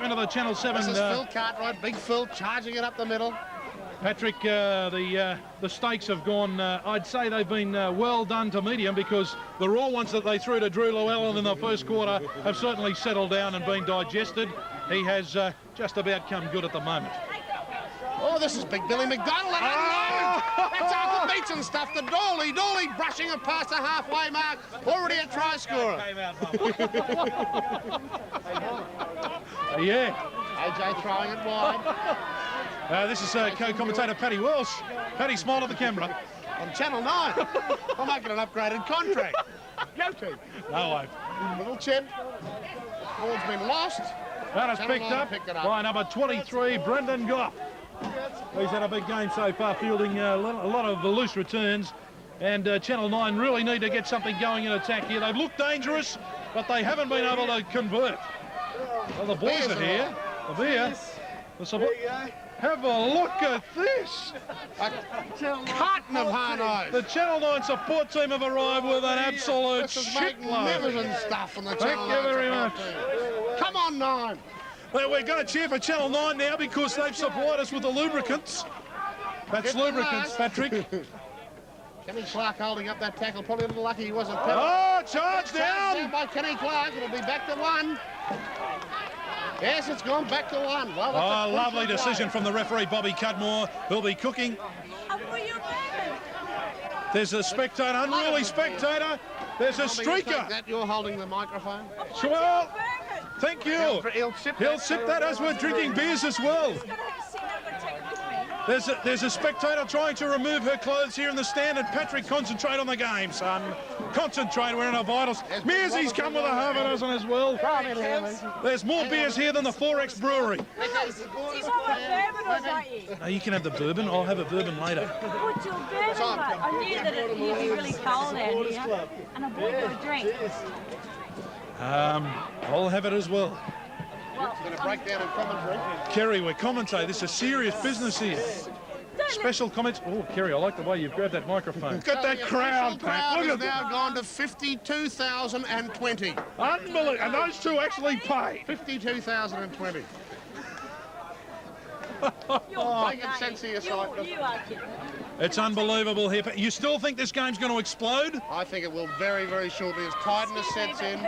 into the Channel 7. This is Phil Cartwright, big Phil, charging it up the middle. Patrick, the stakes have gone, I'd say they've been well done to medium, because the raw ones that they threw to Drew Llewellyn in the first quarter have certainly settled down and been digested. He has just about come good at the moment. Oh, this is Big Billy McDonald. That's Arthur Beach and stuff. The Dawley brushing it past the halfway mark. Already a try scorer. Yeah. AJ throwing it wide. This is co-commentator Paddy Welsh. Paddy, smile at the camera. On Channel 9. I'm making an upgraded contract. Go to. No way. Little chip. Ball's been lost. That is picked up by number 23, Brendan Goff. He's had a big game so far, fielding a lot of loose returns. And Channel 9 really need to get something going in attack here. They've looked dangerous, but they haven't been able to convert. Well, the boys are here. The beer. Have a look at this. A carton of Harnos. The Channel 9 support team have arrived with an absolute shitload. Magnificent stuff from the Channel 9. Thank you very much. Come on, 9. Well, we're going to cheer for Channel 9 now because they've supplied us with the lubricants. That's lubricants, Patrick. Kenny Clark holding up that tackle. Probably a little lucky he wasn't. Oh, charge down by Kenny Clark. It'll be back to 1. Yes, it's gone back to 1. Well, oh, lovely decision from the referee, Bobby Cudmore, who'll be cooking. There's a spectator, unruly spectator. There's a streaker. That you're holding the microphone. Well, thank you. He'll sip that as we're drinking beers as well. There's a spectator trying to remove her clothes here in the stand, and Patrick, concentrate on the game, son. Concentrate, we're in our vitals. Mearsy's come with a half a dozen as well. There's more beers here than the 4X Brewery. No, you can have the bourbon. I'll have a bourbon later. What's your bourbon? I knew that it'd be really cold out here, and I bought you a drink. I'll have it as well. It's going to break down in commentary. Kerry, we're commentating. This is serious business here. Special comments. Oh, Kerry, I like the way you've grabbed that microphone. Look at that crowd, Pat. Look at now gone to 52,020. Unbelievable. And those two actually paid. 52,020. Make it sense of your sight. It's unbelievable here. You still think this game's going to explode? I think it will very, very shortly as tiredness sets in.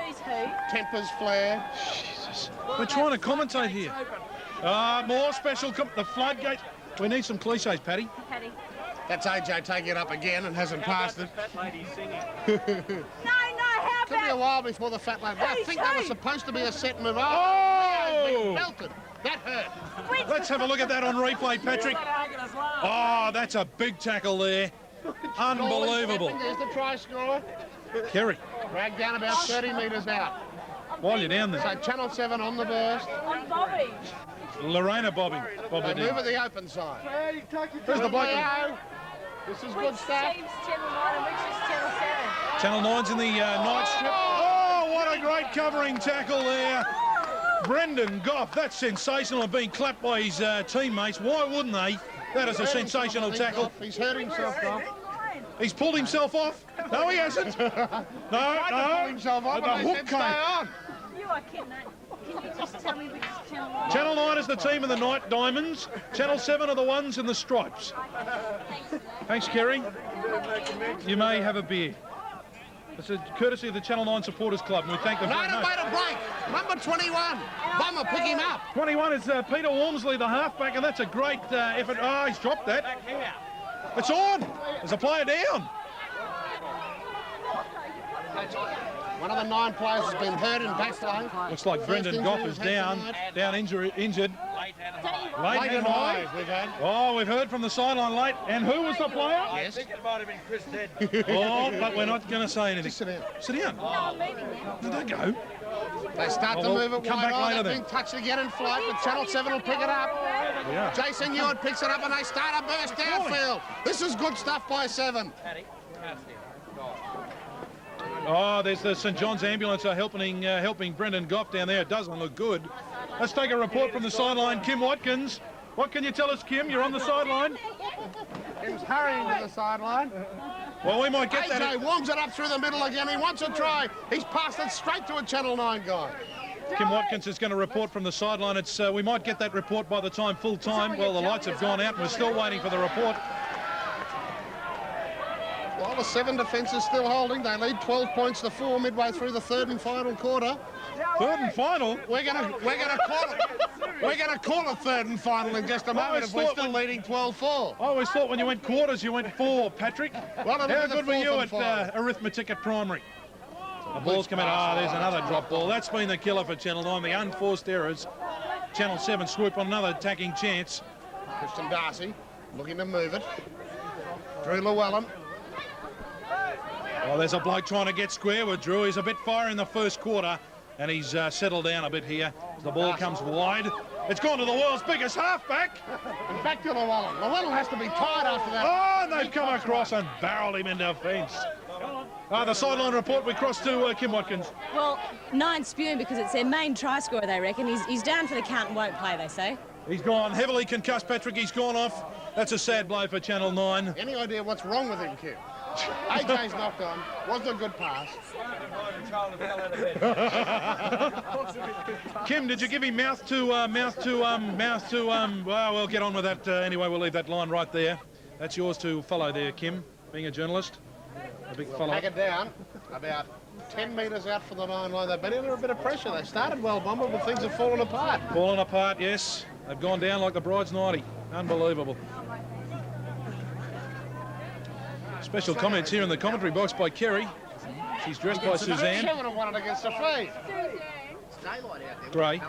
Tempers flare. Jesus. We're trying to commentate here. More special. The floodgate. We need some cliches, Paddy. That's AJ taking it up again and hasn't passed it. How about... Could be a while before the fat lady. I think that was supposed to be a set move. Oh! Belted. That hurt. Let's have a look at that on replay, Patrick. Oh, that's a big tackle there. Unbelievable. There's the try scorer. Kerry. Dragged down about 30 metres out. While you're down there. So Channel 7 on the burst. On Bobby. Lorena bobbing. They move at the open side. Where's the bloke? This is good stuff. Channel 9 and which is Channel 7? Channel 9's in the night strip. Oh, what a great covering tackle there. Brendan Goff, that's sensational, and being clapped by his teammates. Why wouldn't they? That is a sensational tackle. He's hurt himself, Goff. He's pulled himself off. No, he hasn't. No. Pulled himself off, the hook came. You are kidding, mate. Can you just tell me which is Channel 9? Channel 9 is the team in the Night Diamonds. Channel 7 are the ones in the stripes. Thanks, Kerry. You may have a beer. It's a courtesy of the Channel 9 Supporters Club, and we thank them very much. Way to break. Number 21. Bummer, pick him up. 21 is Peter Walmsley, the halfback, and that's a great effort. Oh, he's dropped that. It's on. There's a player down. One of the 9 players has been hurt in backline. Looks like Brendan Goff is down injured. Late and high. We've heard from the sideline late. And who was the player? Yes. I think it might have been Chris Dead. Oh, but we're not going to say anything. Sit down. Sit down. Don't go. They start to move it come wide back on. later They're then. being touched again in flight, but Channel 7 will pick it up. Yeah. Jason Ewart picks it up and they start a burst downfield. This is good stuff by 7. Oh, there's the St John's ambulance helping Brendan Goff down there. It doesn't look good. Let's take a report from the sideline. Kim Watkins. What can you tell us, Kim? You're on the sideline. Kim's hurrying to the sideline. Well, we might get that. AJ warms it up through the middle again. He wants a try. He's passed it straight to a Channel 9 guy. Kim Watkins is going to report from the sideline. It's we might get that report by the time full time. Well, the lights have gone out and we're still waiting for the report. Well, the 7 defence is still holding. They lead 12 points to 4 midway through the third and final quarter. Third and final? We're gonna call it third and final in just a moment if we're still leading 12-4. I always thought when you went quarters you went 4, Patrick. Well, how good were you at arithmetic at primary? The ball's coming. There's another drop ball. That's been the killer for Channel 9. The unforced errors. Channel 7 swoop on another attacking chance. Christian Darcy looking to move it. Drew Llewellyn. Well, there's a bloke trying to get square with Drew. He's a bit fire in the first quarter, and he's settled down a bit here. The ball comes wide. It's gone to the world's biggest halfback. And back to Llewellyn. Llewellyn has to be tied after that. Oh, and they've come across and barreled him into fence. The sideline report, we cross to Kim Watkins. Well, 9 spewing because it's their main try scorer, they reckon. He's down for the count and won't play, they say. He's gone heavily concussed, Patrick. He's gone off. That's a sad blow for Channel 9. Any idea what's wrong with him, Kim? AJ's knocked on. Wasn't a good pass. Kim, did you give him mouth to? Well, we'll get on with that anyway. We'll leave that line right there. That's yours to follow there, Kim, being a journalist. A big follow. Take it down. About 10 metres out for the 9 line. They've been under a bit of pressure. They started well, Bomber, but things have fallen apart. Fallen apart, yes. They've gone down like the bride's nightie. Unbelievable. Special comments here in the commentary box by Kerry. She's dressed by Suzanne. She would have won it against the feed. Gray.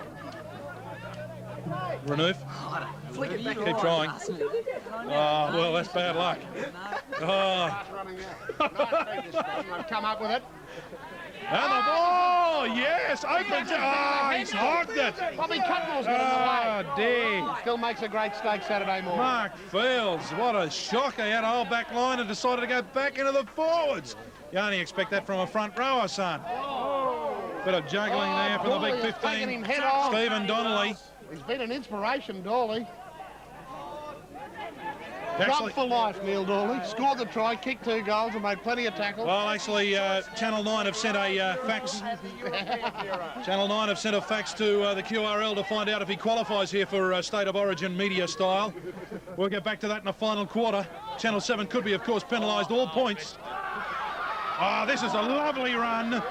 Renouf. Keep trying. Oh, well, that's bad luck. Oh. Come up with it. And the ball, yes, opens it. Oh, he's hogged it. Bobby Cutwell's got in the way. Oh, dear. Still makes a great stake Saturday morning. Mark Fields, what a shocker. He had a whole back line and decided to go back into the forwards. You only expect that from a front rower, son. Bit of juggling there for the big 15. Stephen Donnelly. He's been an inspiration, Dawley. Jumped for life, Neil Dawley. Scored the try, kicked 2 goals and made plenty of tackles. Well, actually, Channel 9 have sent a fax. Channel 9 have sent a fax to the QRL to find out if he qualifies here for State of Origin media style. We'll get back to that in the final quarter. Channel 7 could be, of course, penalised all points. This is a lovely run.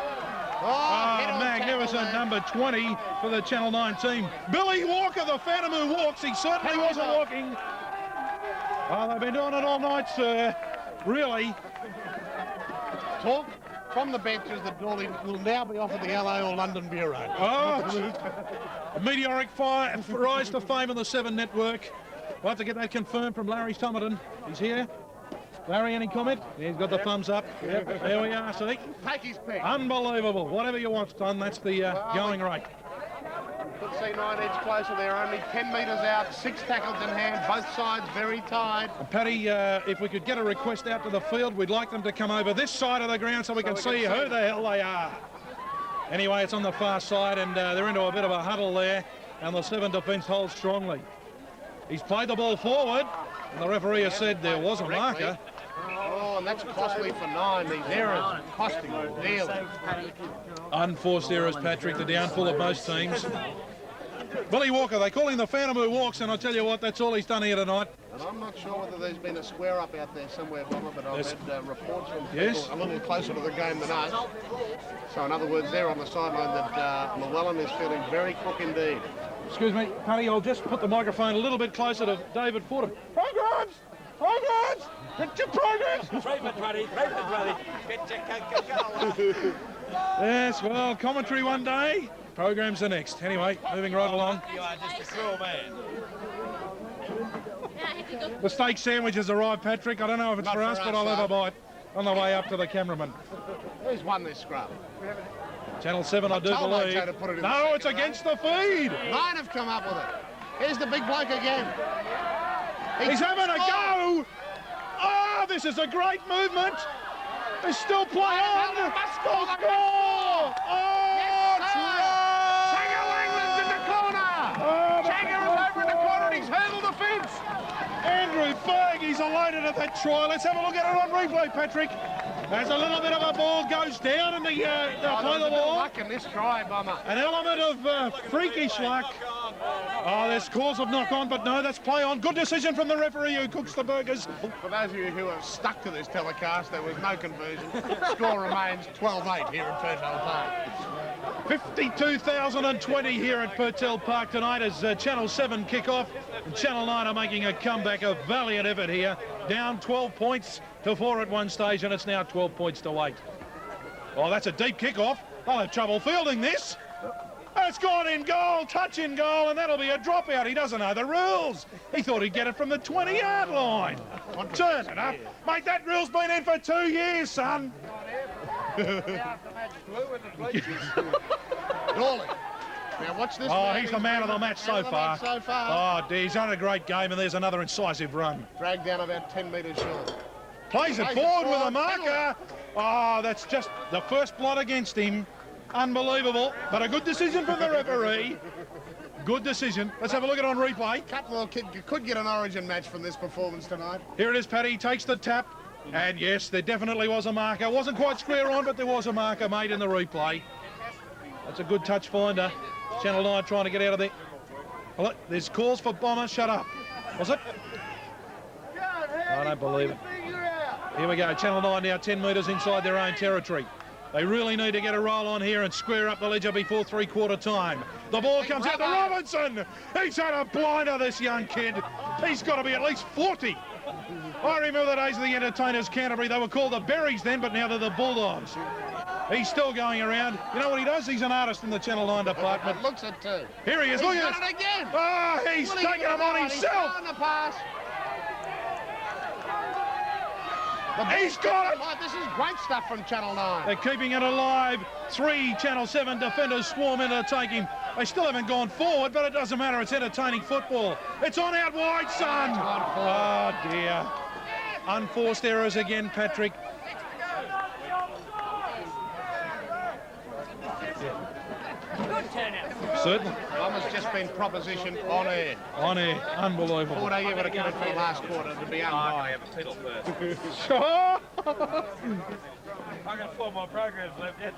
Magnificent number 20 for the Channel 9 team. Billy Walker, the phantom who walks. He certainly wasn't walking. They've been doing it all night, sir. Really. Talk from the benches that Dawley will now be off at the LA or London Bureau. A meteoric rise to fame on the 7 network. We'll have to get that confirmed from Larry Somerton. He's here. Larry, any comment? He's got the thumbs up. Yep, there we are, see? Take his pick. Unbelievable. Whatever you want, son, that's the going rate. Could see 9 edge closer. They're only 10 metres out, 6 tackles in hand, both sides very tied. And Paddy, if we could get a request out to the field, we'd like them to come over this side of the ground so we can see who the hell they are. Anyway, it's on the far side and they're into a bit of a huddle there, and the 7 defence holds strongly. He's played the ball forward, and the referee has said there was a marker. Oh, and that's costly for 9. These errors costing dearly. Unforced errors, Patrick, the downfall of most teams. Billy Walker, they call him the phantom who walks, and I tell you what, that's all he's done here tonight. And I'm not sure whether there's been a square up out there somewhere, Bomber, but I've had reports from people a little closer to the game than us. So in other words, there on the sideline that Llewellyn is feeling very crook indeed. Excuse me, Paddy, I'll just put the microphone a little bit closer to David Fordham. Programs! Programs! Get your programs! Yes, well, commentary one day, programs the next. Anyway, moving right along. You are just a cruel man. The steak sandwiches arrived, Patrick. I don't know if it's for us, but I'll have a bite on the way up to the cameraman. Who's won this scrum? Channel 7, I do believe. No, it's against the feed. 9 have come up with it. Here's the big bloke again. He's having a go. Oh, this is a great movement. There's still play on. Score! Oh, it's right. Changa Langland's in the corner. Changa is over in the corner and he's hurdled the fence. Andrew Berg, he's elated at that try. Let's have a look at it on replay, Patrick. As a little bit of a ball goes down in the play the ball. Luck in this try, Bomber. An element of freakish luck. Oh, there's calls of knock on, but no, that's play on. Good decision from the referee who cooks the burgers. For those of you who are stuck to this telecast, there was no conversion. Score remains 12-8 here at Purtell Park. 52,020 here at Purtell Park tonight as Channel 7 kick off. And Channel 9 are making a comeback, a valiant effort here. Down 12 points to 4 at one stage, and it's now 12 points to 8. Oh, that's a deep kick-off. They'll have trouble fielding this. It's gone in goal, touch in goal, and that'll be a dropout. He doesn't know the rules. He thought he'd get it from the 20-yard line. Turn it up. Mate, that rule's been in for 2 years, son. Dawley. Now watch this. Oh, he's the man of the match so far. Oh, dear, he's had a great game, and there's another incisive run. Dragged down about 10 metres short. Plays it forward with a marker. Oh, that's just the first blot against him. Unbelievable, but a good decision from the referee. Good decision. Let's have a look at it on replay. Cutmore could get an origin match from this performance tonight. Here it is, Paddy. Takes the tap. And yes, there definitely was a marker. Wasn't quite square on, but there was a marker made in the replay. That's a good touch finder. Channel 9 trying to get out of there. Oh, look, there's calls for Bomber. Shut up. Was it? I don't believe it. Here we go. Channel 9 now 10 metres inside their own territory. They really need to get a roll on here and square up the ledger before three-quarter time. The ball comes out to Robinson. He's had a blinder, this young kid. He's got to be at least 40. I remember the days of the Entertainers Canterbury. They were called the Berries then, but now they're the Bulldogs. He's still going around. You know what he does? He's an artist in the Channel 9 department. It looks it too. Here he is. Look at it again. Oh, he's taking him on himself. He's the pass. He's got it! Oh, this is great stuff from Channel 9. They're keeping it alive. 3 Channel 7 defenders swarm in to take him. They still haven't gone forward, but it doesn't matter. It's entertaining football. It's on out wide, son. Oh, dear. Unforced errors again, Patrick. Good turnout. Certainly. Bomber's just been propositioned on air. On air. Unbelievable. What are you going to give it for the last quarter to be unbiased? have a title first. Sure. I'm going to form my programs left yet.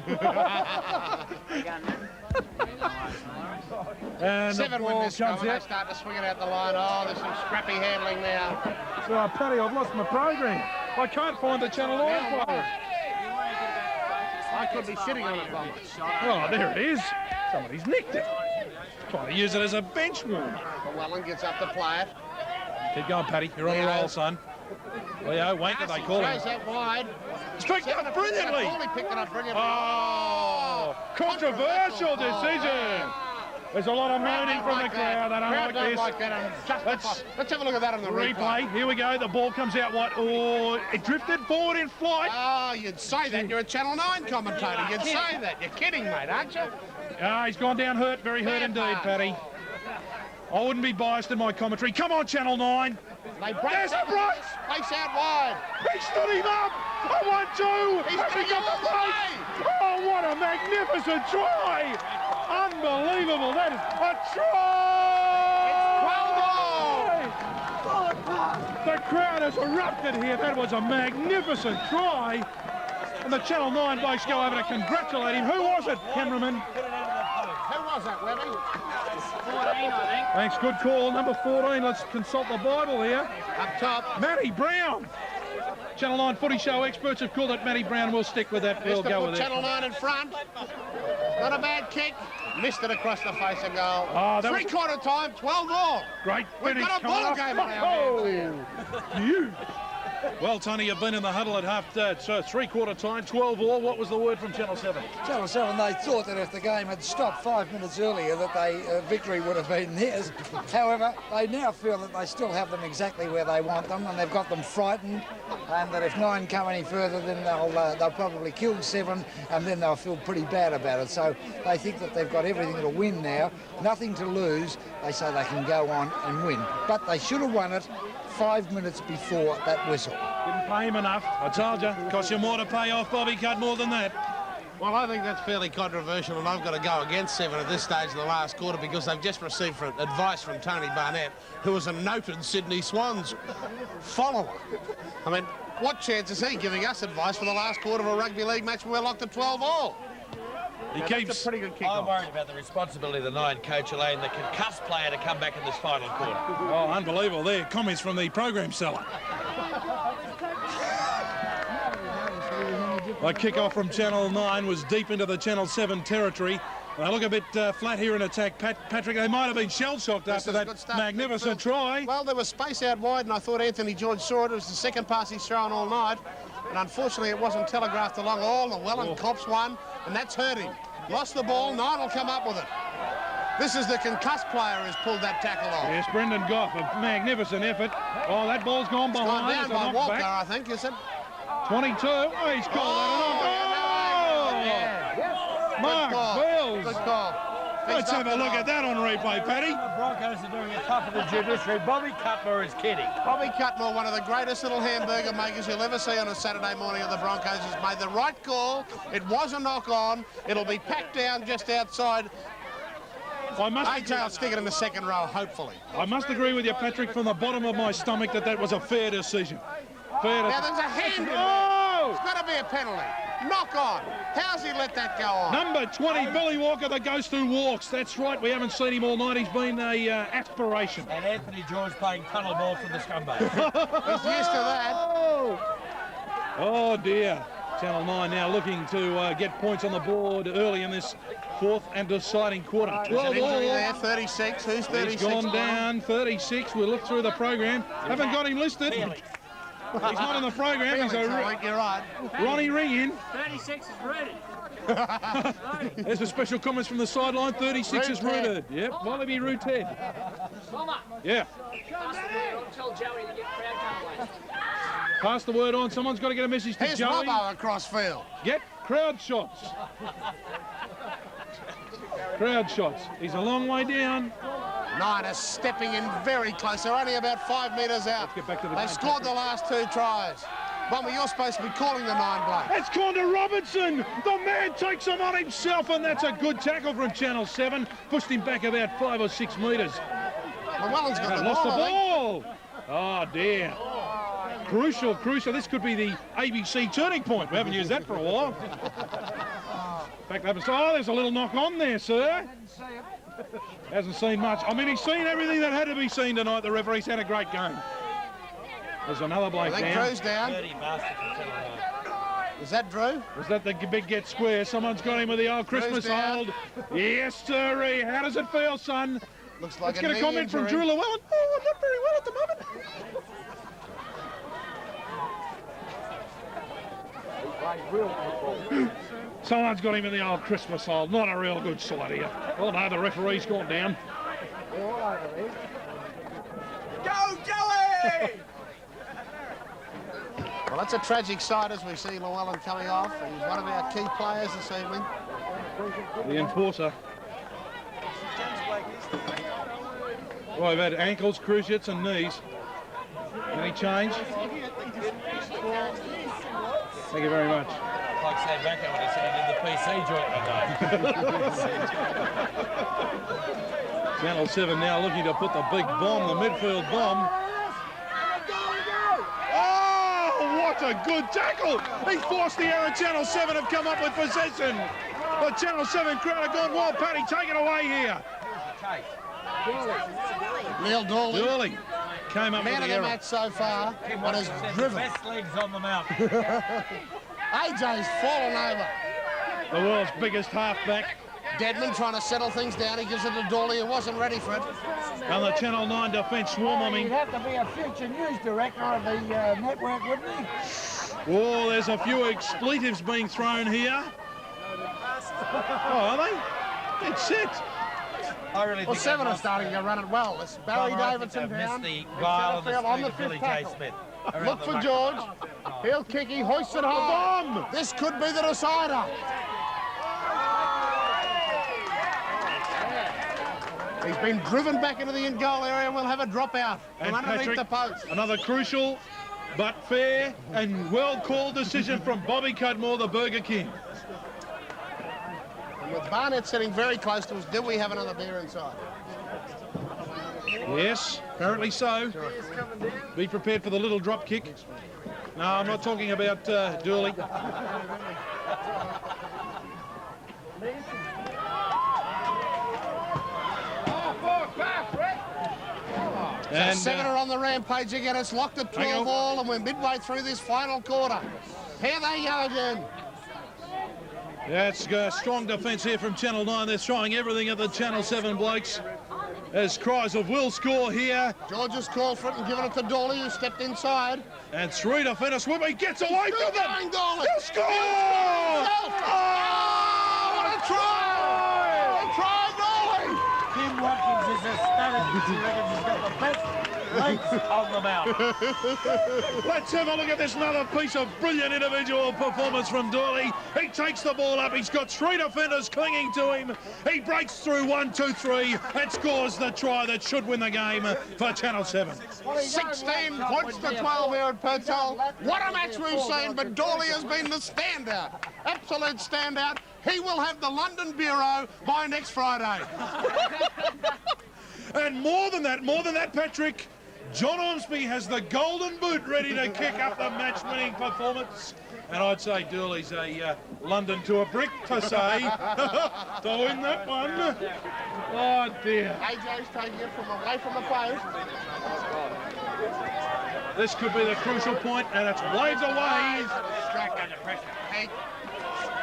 And 7 the with ball this comes going. They out. start to swing it out the line. Oh, there's some scrappy handling now. So, Paddy, I've lost my program. I can't find the Channel 9 program. I could be sitting on it, Bomber. Oh, there it is. Somebody's nicked it. Trying to use it as a bench warmer. Llewellyn gets up to play it. Keep going, Paddy. You're on a roll, son. Leo, wanker, they call him. Throws that wide. It's picked up brilliantly. He picked it up brilliantly. Oh, controversial decision. There's a lot of moaning from the crowd. They don't like this. Let's have a look at that on the replay. Here we go. The ball comes out wide. Oh, it drifted forward in flight. Oh, you'd say that. You're a Channel 9 commentator. You'd say that. You're kidding, mate, aren't you? He's gone down hurt. Very hurt indeed, Paddy. I wouldn't be biased in my commentary. Come on, Channel 9. There's a brace. Place out wide. He stood him up. A 1-2. He's Has he got the place? Oh, what a magnificent try. Unbelievable. That is a try. The crowd has erupted here. That was a magnificent try. And the Channel 9 blokes go over to congratulate him. Who was it, cameraman? Who was that, Webby? 14, I think. Thanks, good call. Number 14, let's consult the Bible here. Up top. Matty Brown. Channel 9 footy show experts have called it Matty Brown. We'll stick with that. We'll go with it. Channel 9 in front. Not a bad kick. Missed it across the face of goal. Oh, that Three-quarter time, 12 all. Great We've finish. got a ball game on our hands here. You. Well, Tony, you've been in the huddle at so three-quarter time, 12 all. What was the word from Channel 7? Channel 7, they thought that if the game had stopped 5 minutes earlier that victory would have been theirs. However, they now feel that they still have them exactly where they want them, and they've got them frightened, and that if 9 come any further, then they'll probably kill 7, and then they'll feel pretty bad about it. So they think that they've got everything to win now, nothing to lose. They say they can go on and win. But they should have won it 5 minutes before that whistle. Didn't pay him enough. I told you. Cost you more to pay off Bobby Cut, more than that. Well, I think that's fairly controversial, and I've got to go against 7 at this stage of the last quarter because they've just received advice from Tony Barnett, who is a noted Sydney Swans follower. I mean, What chance is he giving us advice for the last quarter of a rugby league match when we're locked at 12 all? He Now, keeps... that's a pretty good kick. I'm worried about the responsibility of the 9 coach allowing the concussed player to come back in this final quarter. Oh, unbelievable there. Comments from the program seller. The kick-off from Channel 9 was deep into the Channel 7 territory. They look a bit flat here in attack. Patrick, they might have been shell-shocked after that magnificent try. Well, there was space out wide, and I thought Anthony George saw it. It was the second pass he's thrown all night. And unfortunately, it wasn't telegraphed along all. Llewellyn cops one, and that's hurt him. Lost the ball, 9 will come up with it. This is the concussed player who's pulled that tackle off. Yes, Brendan Goff, a magnificent effort. Oh, that ball's gone behind. It's gone down by Walker, I think, is it? 22. Oh, he's called that. Oh! Mark Bills. Good call. Let's have a look at that on replay, Paddy. The Broncos are doing it tough for the judiciary. Bobby Cutmore is kidding. Bobby Cutmore, one of the greatest little hamburger makers you'll ever see on a Saturday morning at the Broncos, has made the right call. It was a knock-on. It'll be packed down just outside. AJ will stick it in the second row, hopefully. I must agree with you, Patrick, from the bottom of my stomach that was a fair decision. Now, there's a hand in there. Oh! It's got to be a penalty. Knock on. How's he let that go on? Number 20, Billy Walker, that goes through walks. That's right, we haven't seen him all night. He's been a aspiration. And Anthony George playing tunnel ball for the scumbag. He's used to that. Oh, dear. Channel 9 now looking to get points on the board early in this fourth and deciding quarter. 12 all. There, 36. Who's 36? He's gone down, 36. We'll look through the program. Haven't got him listed. He's not in the program. He's You're right. Ronnie Ring in. 36 is ready. There's a special comments from the sideline. 36 is rooted. Yep, Wallaby rooted. Yeah. Tell Joey to get crowd. Pass the word on. Someone's got to get a message to Here's Joey. Robbo across field. Get crowd shots. Crowd shots. He's a long way down. 9 is stepping in very close. They're only about 5 metres out. Let's get back to the They've game. scored the last 2 tries. Bomber, you're supposed to be calling the 9 bloke. It's gone to Robertson. The man takes him on himself, and that's a good tackle from Channel 7. Pushed him back about 5 or 6 metres. Llewellyn's got the Lost ball, the I think. ball. Oh, dear. Crucial. This could be the ABC turning point. We haven't used that for a while. In fact, there's a little knock on there, sir. Hasn't seen much. I mean, he's seen everything that had to be seen tonight. The referee's had a great game. There's another bloke I think down. Drew's down. Dirty bastard from Channel 9. Is that Drew? Was that the big get square? Someone's got him with the old Christmas down. hold. Yes, sirree. How does it feel, son? Looks like Let's get a comment from Drew Llewellyn. Oh, I'm not very well at the moment. Someone's got him in the old Christmas hold. Not a real good sight here. Oh no, the referee's gone down. Go, Joey! Well, that's a tragic sight as we see Llewellyn coming off. He's one of our key players this evening. The enforcer. Well, we've had ankles, cruciates and knees. Any change? Thank you very much. Like Sam Bacco when he said he did the PC joint one day. Channel 7 now looking to put the big bomb, the midfield bomb. Oh, what a good tackle! He forced the error. Channel 7 have come up with possession. The Channel 7 crowd have gone wild. Paddy, take it away here. Neil Dooley came up man with of the the error. match so far, but has The driven. best legs on the mountain. AJ's fallen over. The world's biggest halfback. Deadman trying to settle things down. He gives it to Dooley, who wasn't ready for it. And the Channel 9 defence swarm on He'd him. have to be a future news director of the network, wouldn't he? Oh, there's a few expletives being thrown here. Oh, are they? It's set. I really Well, think 7 are starting to run it well. It's Barry Davidson down. Missed the guile of the Setterfield on the streak of Billy fifth J. tackle. Smith. Look for George. Heel kick, he hoists it high. Bomb! This could be the decider. He's been driven back into the in-goal area and we'll have a dropout from And underneath Patrick, the post. another crucial but fair and well-called decision from Bobby Cudmore, the Burger King. And with Barnett sitting very close to us, do we have another beer inside? Yes, apparently so. Be prepared for the little drop kick. No, I'm not talking about Dooley. And Seven are on the rampage again. It's locked at 12 all, and we're midway through this final quarter. Here they go again. That's strong defence here from Channel 9. They're throwing everything at the Channel 7 blokes. There's cries of will score here. George has called for it and given it to Dawley, who stepped inside. And three to finish. Whippy gets away from them. He'll score! Oh, what a try! A try, Dawley! Tim Watkins is ecstatic. He reckons he's got the best legs on the mountain. Let's have a look at this, another piece of brilliant individual performance from Dooley. He takes the ball up. He's got three defenders clinging to him. He breaks through 1, 2, 3 and scores the try that should win the game for Channel 7. 16 points to 12 here at Purcell. What a match we've seen, but Dawley has been the standout. Absolute standout. He will have the London Bureau by next Friday. And more than that, Patrick, John Ormsby has the golden boot ready to kick up the match-winning performance. And I'd say Dooley's a London to a brick to say to win that one. Oh, dear. AJ's taking it from away from the post. This could be the crucial point, and it's waves away. Struck under pressure.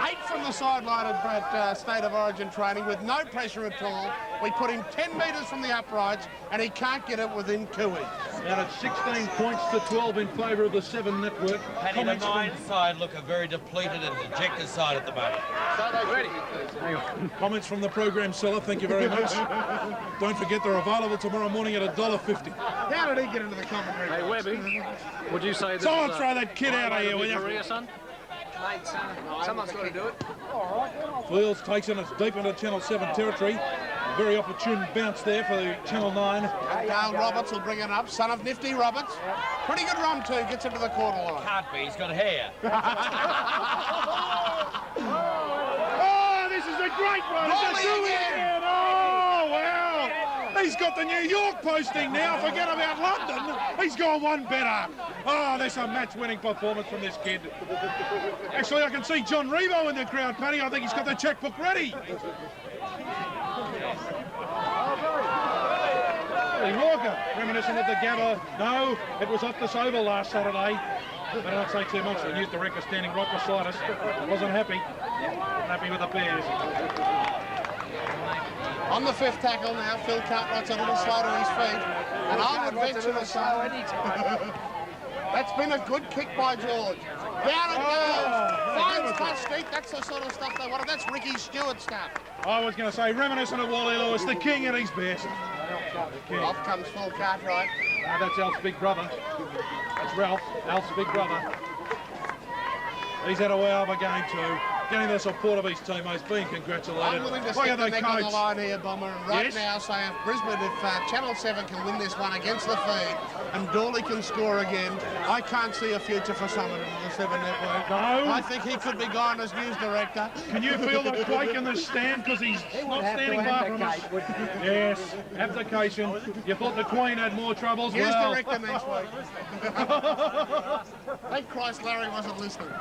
Eight from the sideline at State of Origin training with no pressure at all. We put him 10 metres from the uprights and he can't get it within cooey. And it's 16 points to 12 in favour of the 7 network. Paddy, the 9 side look a very depleted and dejected side at the moment. Comments from the programme seller, thank you very much. Don't forget they're available tomorrow morning at $1.50. How did he get into the commentary? Hey, Webby, would you say this Someone is throw that kid out of here, will you? career, son? Mate, someone's got to do it. Fields takes it deep into Channel 7 territory. A very opportune bounce there for the Channel 9. Dale Roberts will bring it up. Son of Nifty Roberts. Pretty good run too. Gets into the quarter line. Can't be, he's got hair. Oh, this is a great one. It's a two-in. Oh, wow. He's got the New York posting now. Forget about London. He's gone one better. Oh, there's a match-winning performance from this kid. Actually, I can see John Rebo in the crowd, Paddy. I think he's got the checkbook ready. Billy Walker, reminiscent of the Gabba. No, it was off this oval last Saturday. Better not say too much. The news director standing right beside us wasn't happy. Happy with the Bears. On the fifth tackle now, Phil Cartwright's a little slow to his feet. And I would venture to say that's been a good kick by George. Down it goes. Finds touch deep. That's the sort of stuff they wanted. That's Ricky Stewart stuff. I was going to say reminiscent of Wally Lewis, the king at his best. Off comes Phil Cartwright. That's Alf's big brother. That's Ralph, Alf's big brother. He's had a wow of a game too. Getting the support of his teammates, being congratulated. I'm willing to stick the neck on the line here, Bomber, and right now say if Brisbane, if Channel 7 can win this one against the feed and Dawley can score again, I can't see a future for Summit in the 7 network. No. I think he could be gone as news director. Can you feel the quake in the stand because he's not standing far from us? Yes, abdication. You thought the Queen had more troubles? News Well. director next week. Thank Christ Larry wasn't listening.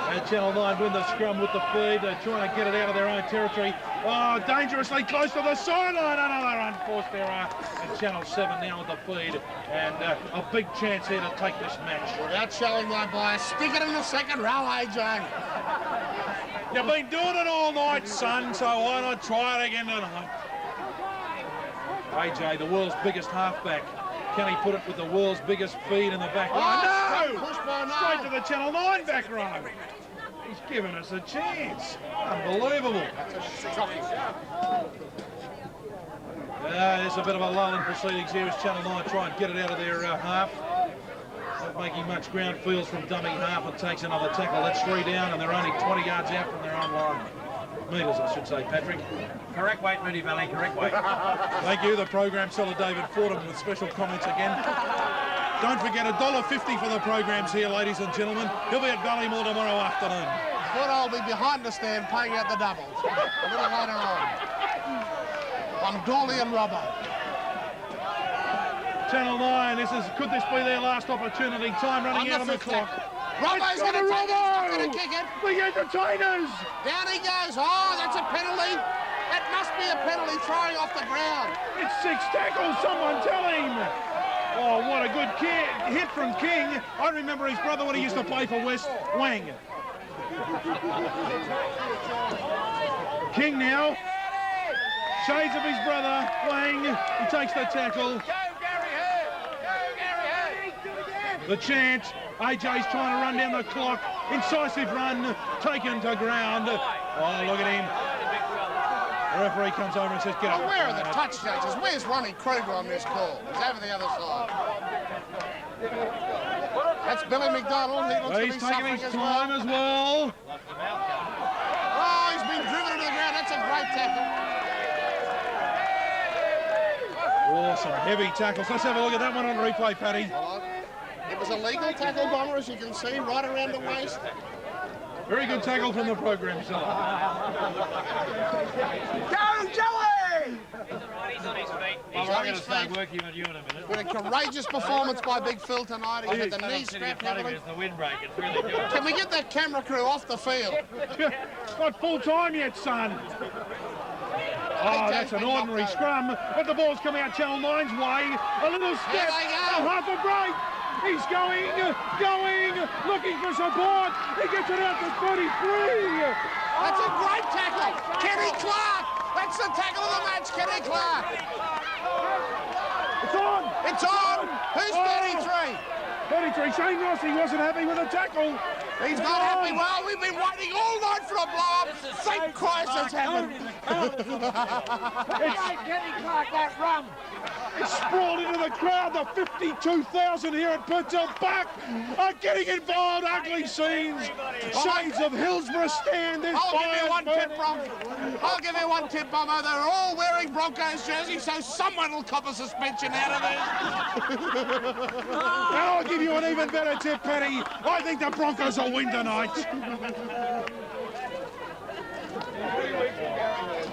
And Channel 9 win the scrum with the feed. They're trying to get it out of their own territory. Oh, dangerously close to the sideline. Another unforced error. And Channel 7 now with the feed. And a big chance here to take this match. Without showing my bias, stick it in the second row, AJ. You've been doing it all night, son, so why not try it again tonight? AJ, the world's biggest halfback. Can he put it with the world's biggest feed in the back row? No! Straight to the Channel 9 back row. He's given us a chance. Unbelievable. There's a bit of a lull in proceedings here as Channel 9 try and get it out of their half. Not making much ground. Fields from dummy half and takes another tackle. That's 3 down and they're only 20 yards out from their own line. Metres, I should say, Patrick. Correct weight, Moody Valley, correct weight. Thank you, the program seller David Fordham with special comments again. Don't forget $1.50 for the programs here, ladies and gentlemen. He'll be at Ballymore tomorrow afternoon. But I'll be behind the stand paying out the doubles a little later on. Dawley and Robbo. Channel 9, could this be their last opportunity? Time running out on the clock. Robbo's going to take it. He's not going to kick it. The entertainers. Down he goes. Oh, that's a penalty. That must be a penalty throwing off the ground. It's 6 tackles, someone tell him. Oh, what a good hit from King. I remember his brother when he used to play for West Wang. King now. Shades of his brother, Wang. He takes the tackle. The chant. AJ's trying to run down the clock. Incisive run, taken to ground. Oh, look at him. The referee comes over and says, get up. Where are the touch judges? Where's Ronnie Kruger on this call? He's over the other side. That's Billy McDonald. He looks to be taking his suffering time as well. Oh, he's been driven into the ground. That's a great tackle. Oh, some heavy tackles. Let's have a look at that one on replay, Paddy. It was a legal tackle, Bomber, as you can see, right around the waist. Very good tackle from the program side. Go, Joey! I'm not going to start working on you in a minute. With a courageous performance by Big Phil tonight. He had the knee strapped heavily. It's the windbreak. It's really good. Can we get that camera crew off the field? Not full time yet, son. Oh, that's an ordinary scrum. But the ball's coming out Channel 9's way. A little step. Half a break. He's going, looking for support. He gets it out to 33. That's a great tackle. Kenny Clark. That's the tackle of the match, Kenny Clark. It's on. It's on. Who's 33? 33. Shane Rossi wasn't happy with the tackle. He's not happy. Well, we've been waiting all night for a blow-up. Thank Christ it's happened. Kenny Clark, that run. It's sprawled into the crowd. The 52,000 here at Purcell Park are getting involved. Ugly scenes. Shades of Hillsborough stand. I'll give you one tip, Bomber. They're all wearing Broncos jerseys, so someone will cop a suspension out of this. I'll give you an even better tip, Paddy. I think the Broncos will win tonight.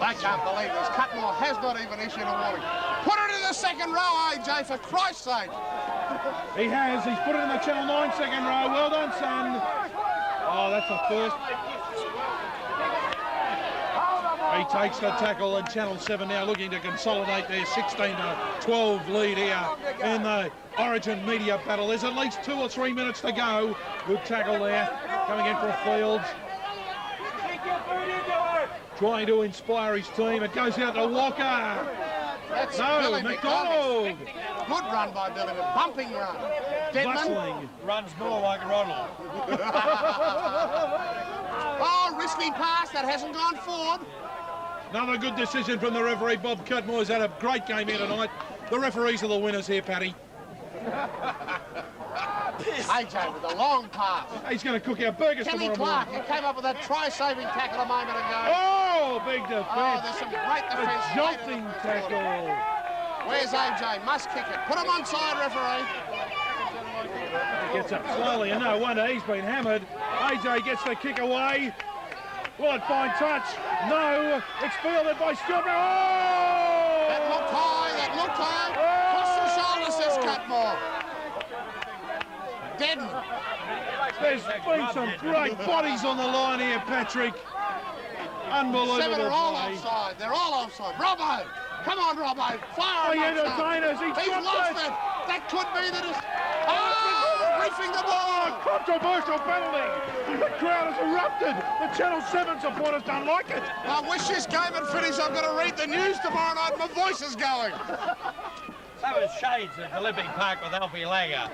I can't believe this. Cutmore has not even issued a warning. Put it in the second row, AJ, for Christ's sake. He has. He's put it in the Channel 9 second row. Well done, son. Oh, that's a first. He takes the tackle, and Channel 7 now looking to consolidate their 16-12 lead here in the Origin media battle. There's at least 2 or 3 minutes to go. Good tackle there, coming in for Fields. Trying to inspire his team. It goes out to Walker. That's no, Billy McDonald. Good run by Billy, a bumping run. Deadman runs more like Ronald. Oh, risky pass. That hasn't gone forward. Another good decision from the referee. Bob Cutmore's had a great game here tonight. The referees are the winners here, Paddy. AJ with a long pass. He's going to cook our burgers Kenny tomorrow Clark, morning. he came up with that try-saving tackle a moment ago. Oh, big defence. Oh, there's some great defence. A jolting tackle. Where's AJ? Must kick it. Put him on side, referee. He gets up slowly, and no wonder he's been hammered. AJ gets the kick away. Will it find touch? No. It's fielded by Stewart. Oh! That looked high. That looked high. Cross the shoulders, says Cutmore. Deaden. There's been some great bodies on the line here, Patrick. Unbelievable. 7 are all play. offside. They're all offside. Robbo. Come on, Robbo. Fire The him up, entertainers. son. He's lost it. That could be the... reefing the ball. Controversial penalty. The crowd has erupted. The Channel 7 supporters don't like it. I wish this game had finished. I'm going to read the news tomorrow night. My voice is going. So is Shades at Olympic Park with Alfie Langer.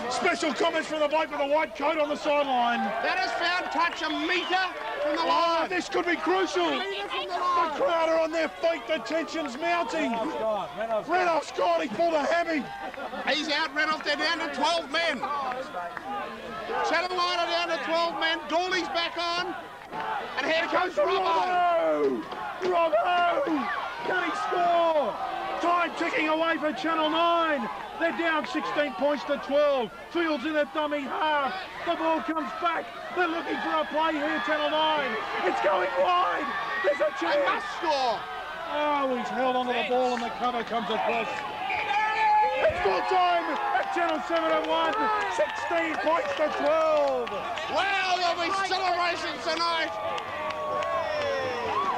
Special comments from the bloke with the white coat on the sideline. That has found touch a metre from the line. Oh, this could be crucial. The crowd are on their feet. The tension's mounting. Renoff's gone. He pulled a hammy. He's out, Renoff. They're down to 12 men. Channel 9 are down to 12 men. Dooley's back on. And here comes Robbo. Robbo! Can he score? Time ticking away for Channel 9. They're down 16 points to 12. Fields in a dummy half. The ball comes back. They're looking for a play here, Channel 9. It's going wide. There's a chance. They must score. Oh, he's held onto the ball and the cover comes across. Full time at Channel 7 at 1, 16 points to 12. Well, there'll be celebrations tonight.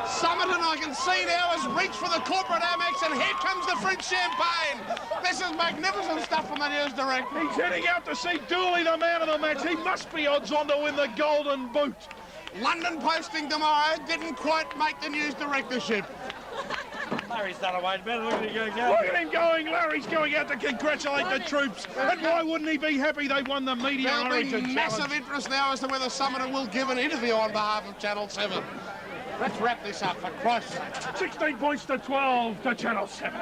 Somerton, I can see now, has reached for the corporate Amex, and here comes the French champagne. This is magnificent stuff from the news director. He's heading out to see Dooley, the man of the match. He must be odds on to win the Golden Boot. London posting tomorrow, didn't quite make the news directorship. Larry's done away better. Look at him going out. Look at him going. Larry's going out to congratulate the troops. And why wouldn't he be happy they won the Media There'll be Origin massive Challenge? interest now as to whether Somerton will give an interview on behalf of Channel 7. Let's wrap this up, for Christ's sake. 16 points to 12 to Channel 7.